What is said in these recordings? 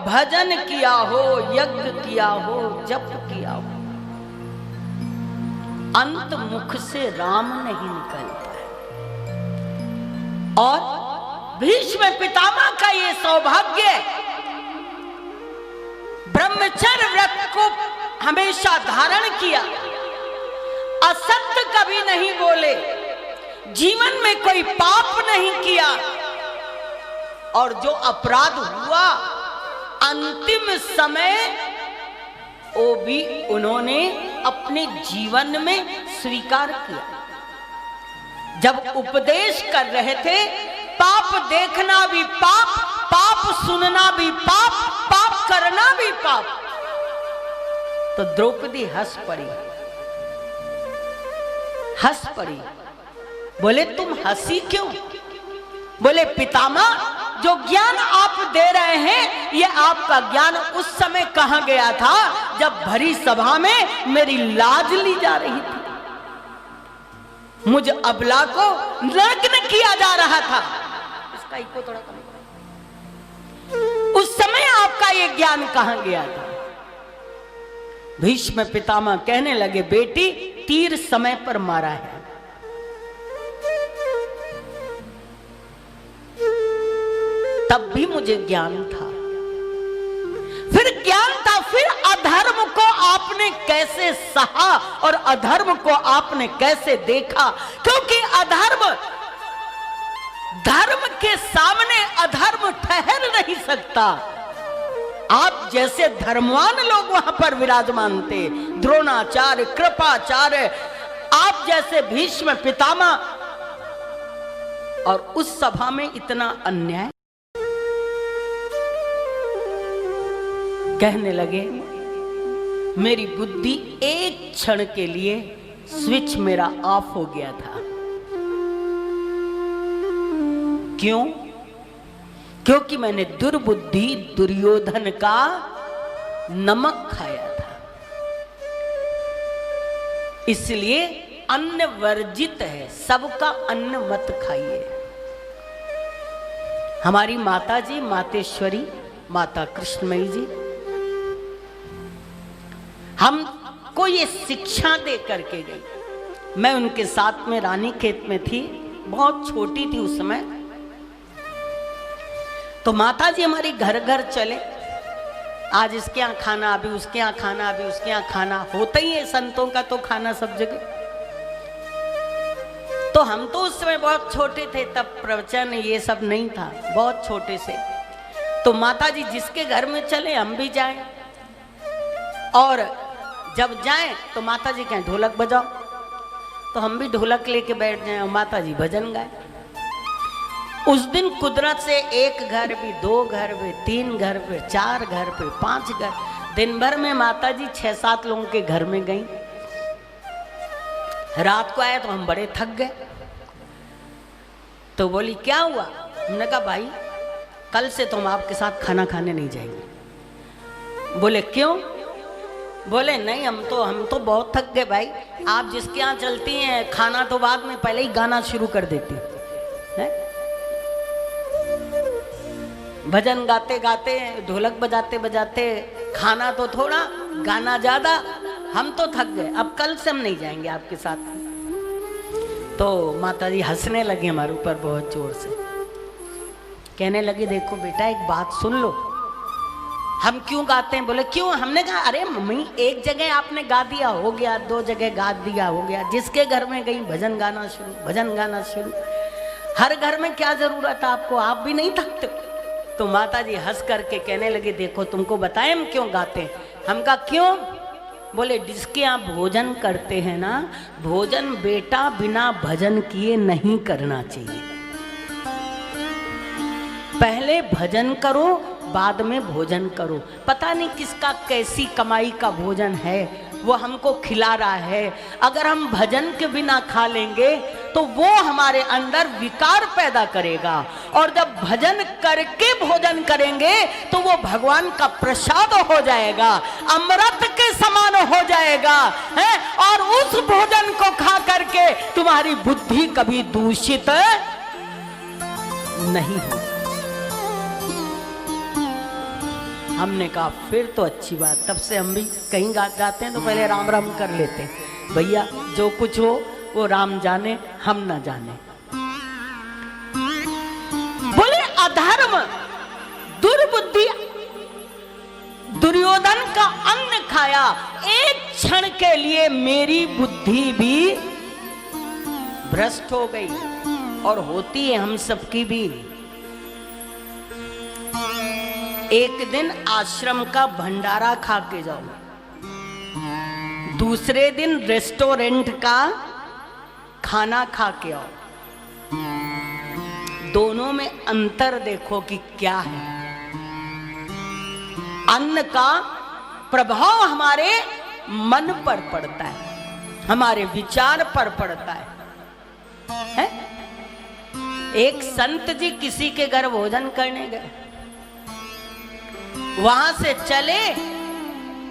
भजन किया हो, यज्ञ किया हो, जप किया हो, अंत मुख से राम नहीं निकलता है। और भीष्म पितामह का ये सौभाग्य, ब्रह्मचर्य व्रत को हमेशा धारण किया, असत्य कभी नहीं बोले, जीवन में कोई पाप नहीं किया, और जो अपराध हुआ अंतिम समय वो भी उन्होंने अपने जीवन में स्वीकार किया। जब उपदेश कर रहे थे, पाप देखना भी पाप, पाप सुनना भी पाप, पाप करना भी पाप, तो द्रौपदी हंस पड़ी, हंस पड़ी। बोले तुम हंसी क्यों? बोले पितामह, जो ज्ञान आप दे रहे हैं ये आपका ज्ञान उस समय कहां गया था जब भरी सभा में मेरी लाज ली जा रही थी, मुझ अबला को नग्न किया जा रहा था। इसका इको थोड़ा कम, उस समय आपका ये ज्ञान कहां गया था? भीष्म पितामह कहने लगे, बेटी तीर समय पर मारा है, तब भी मुझे ज्ञान था, फिर ज्ञान था, फिर अधर्म को आपने कैसे सहा और अधर्म को आपने कैसे देखा? क्योंकि अधर्म, धर्म के सामने अधर्म ठहर नहीं सकता। आप जैसे धर्मवान लोग वहां पर विराजमान थे, द्रोणाचार्य, कृपाचार्य, आप जैसे भीष्म पितामह, और उस सभा में इतना अन्याय। कहने लगे, मेरी बुद्धि एक क्षण के लिए स्विच मेरा ऑफ हो गया था। क्यों? क्योंकि मैंने दुर्बुद्धि दुर्योधन का नमक खाया था। इसलिए अन्न वर्जित है, सबका अन्न मत खाइए। हमारी माता जी, मातेश्वरी माता कृष्णमयी जी, हमको ये शिक्षा दे करके गई। मैं उनके साथ में रानी खेत में थी, बहुत छोटी थी उस समय। तो माता जी हमारी घर घर चले, आज इसके यहाँ खाना, अभी उसके यहाँ खाना, अभी उसके यहाँ खाना, होता ही है संतों का तो खाना सब जगह। तो हम तो उस समय बहुत छोटे थे, तब प्रवचन ये सब नहीं था, बहुत छोटे से। तो माता जी जिसके घर में चले हम भी जाएं, और जब जाएं तो माता जी कहें ढोलक बजाओ, तो हम भी ढोलक लेके बैठ जाएं और माता जी भजन गाए। उस दिन कुदरत से एक घर भी, दो घर भी, तीन घर पे, चार घर पे, 5 घर, दिन भर में माता जी 6-7 लोगों के घर में गई। रात को आए तो हम बड़े थक गए। तो बोली क्या हुआ? हमने कहा भाई कल से तो हम आपके साथ खाना खाने नहीं जाएंगे। बोले क्यों? बोले नहीं, हम तो बहुत थक गए भाई, आप जिसके यहाँ चलती हैं खाना तो बाद में, पहले ही गाना शुरू कर देती है। भजन गाते गाते, ढोलक बजाते बजाते, खाना तो थोड़ा, गाना ज्यादा, हम तो थक गए, अब कल से हम नहीं जाएंगे आपके साथ। तो माता जी हंसने लगी हमारे ऊपर बहुत जोर से, कहने लगी देखो बेटा एक बात सुन लो, हम क्यों गाते हैं? बोले क्यों? हमने कहा अरे मम्मी एक जगह आपने गा दिया हो गया, 2 जगह गा दिया हो गया, जिसके घर में गई भजन गाना शुरू, भजन गाना शुरू, हर घर में क्या जरूरत है आपको, आप भी नहीं थकते? तो माता जी हंस करके कहने लगे देखो तुमको बताएं हम क्यों गाते हैं। हम कहा क्यों? बोले जिसके यहाँ भोजन करते हैं ना, भोजन बेटा बिना भजन किए नहीं करना चाहिए, पहले भजन करो बाद में भोजन करो। पता नहीं किसका कैसी कमाई का भोजन है वो हमको खिला रहा है, अगर हम भजन के बिना खा लेंगे तो वो हमारे अंदर विकार पैदा करेगा, और जब भजन करके भोजन करेंगे तो वो भगवान का प्रसाद हो जाएगा, अमृत के समान हो जाएगा है, और उस भोजन को खा करके तुम्हारी बुद्धि कभी दूषित नहीं हो। हमने कहा फिर तो अच्छी बात। तब से हम भी कहीं जाते हैं तो पहले राम राम कर लेते हैं, भैया जो कुछ हो वो राम जाने, हम ना जाने। बोले अधर्म दुर्बुद्धि दुर्योधन का अन्न खाया, एक क्षण के लिए मेरी बुद्धि भी भ्रष्ट हो गई, और होती है हम सबकी भी। एक दिन आश्रम का भंडारा खा के जाओ, दूसरे दिन रेस्टोरेंट का खाना खा के आओ, दोनों में अंतर देखो कि क्या है। अन्न का प्रभाव हमारे मन पर पड़ता है, हमारे विचार पर पड़ता है? एक संत जी किसी के घर भोजन करने गए, वहां से चले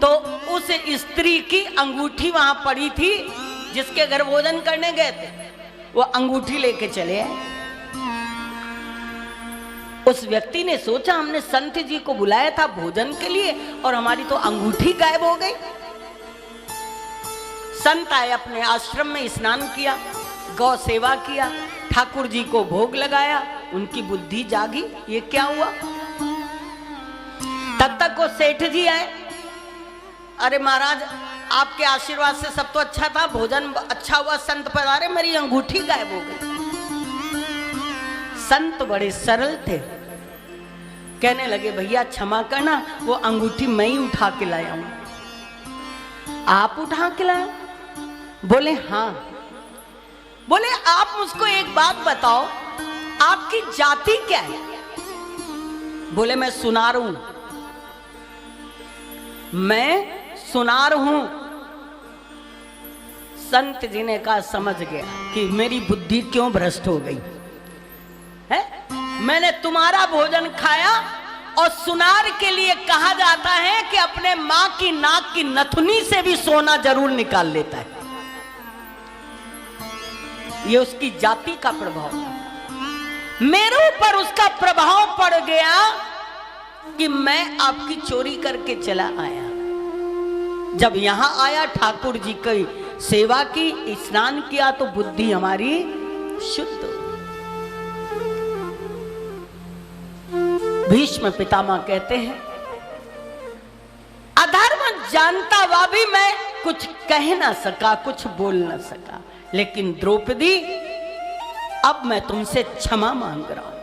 तो उस स्त्री की अंगूठी वहां पड़ी थी जिसके घर भोजन करने गए थे, वो अंगूठी लेके चले आए। उस व्यक्ति ने सोचा हमने संत जी को बुलाया था भोजन के लिए और हमारी तो अंगूठी गायब हो गई। संत आए, अपने आश्रम में स्नान किया, गौ सेवा किया, ठाकुर जी को भोग लगाया, उनकी बुद्धि जागी, ये क्या हुआ। तब तक वो सेठ जी आए, अरे महाराज आपके आशीर्वाद से सब तो अच्छा था, भोजन अच्छा हुआ, संत पधारे, मेरी अंगूठी गायब हो गई। संत बड़े सरल थे, कहने लगे भैया क्षमा करना, वो अंगूठी मैं ही उठा के लाया हूं। आप उठा के लाए? बोले हाँ। बोले आप मुझको एक बात बताओ, आपकी जाति क्या है? बोले मैं सुनार हूं। मैं सुनार हूं। संत जी ने कहा समझ गया कि मेरी बुद्धि क्यों भ्रष्ट हो गई है। मैंने तुम्हारा भोजन खाया, और सुनार के लिए कहा जाता है कि अपने मां की नाक की नथुनी से भी सोना जरूर निकाल लेता है। ये उसकी जाति का प्रभाव था। मेरे ऊपर उसका प्रभाव पड़ गया कि मैं आपकी चोरी करके चला आया। जब यहां आया, ठाकुर जी की सेवा की, स्नान किया, तो बुद्धि हमारी शुद्ध। भीष्म पितामह कहते हैं अधर्म जानता हुआ भी मैं कुछ कह ना सका, कुछ बोल ना सका, लेकिन द्रौपदी अब मैं तुमसे क्षमा मांग रहा हूं।